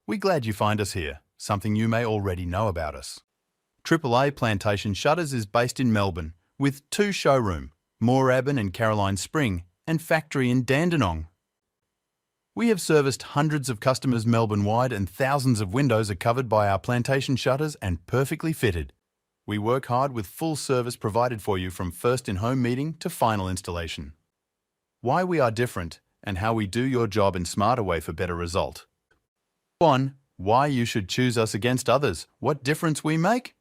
We're glad you find us here, something you may already know about us. AAA Plantation Shutters is based in Melbourne, with 2 showroom, Moorabbin and Caroline Spring, and factory in Dandenong. We have serviced hundreds of customers Melbourne-wide, and thousands of windows are covered by our plantation shutters and perfectly fitted. We work hard with full service provided for you from first in-home meeting to final installation. Why we are different and how we do your job in smarter way for better result. 1. Why you should choose us against others. What difference we make?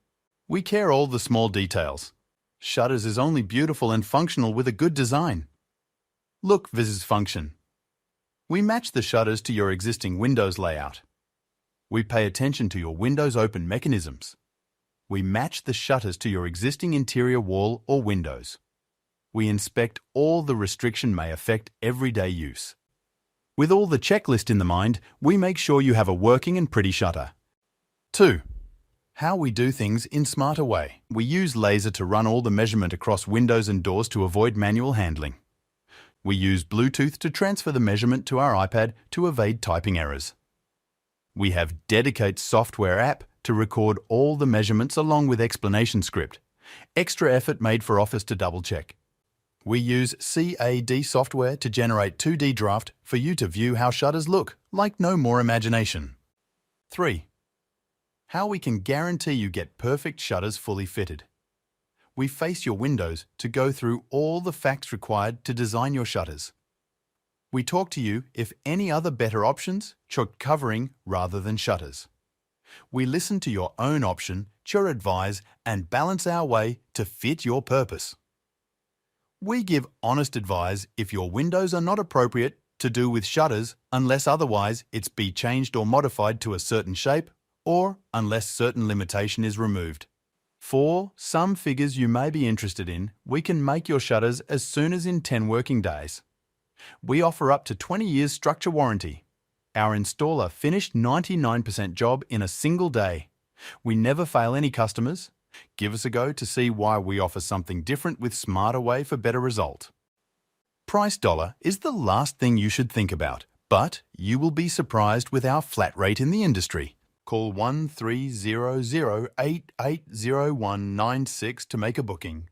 We care all the small details. Shutters is only beautiful and functional with a good design. Look versus function. We match the shutters to your existing windows layout. We pay attention to your windows open mechanisms. We match the shutters to your existing interior wall or windows. We inspect all the restriction may affect everyday use. With all the checklist in the mind, we make sure you have a working and pretty shutter. 2. How we do things in smarter way. We use laser to run all the measurement across windows and doors to avoid manual handling. We use Bluetooth to transfer the measurement to our iPad to evade typing errors. We have dedicated software app to record all the measurements along with explanation script. Extra effort made for office to double check. We use CAD software to generate 2D draft for you to view how shutters look, like no more imagination. 3. How we can guarantee you get perfect shutters fully fitted. We face your windows to go through all the facts required to design your shutters. We talk to you if any other better options, choose covering rather than shutters. We listen to your own option, advise and balance our way to fit your purpose. We give honest advice if your windows are not appropriate to do with shutters unless otherwise it's be changed or modified to a certain shape, or unless certain limitation is removed. 4. Some figures you may be interested in, we can make your shutters as soon as in 10 working days. We offer up to 20 years structure warranty. Our installer finished 99% job in a single day. We never fail any customers. Give us a go to see why we offer something different with smarter way for better result. Price dollar is the last thing you should think about, but you will be surprised with our flat rate in the industry. Call 1300 880196 to make a booking.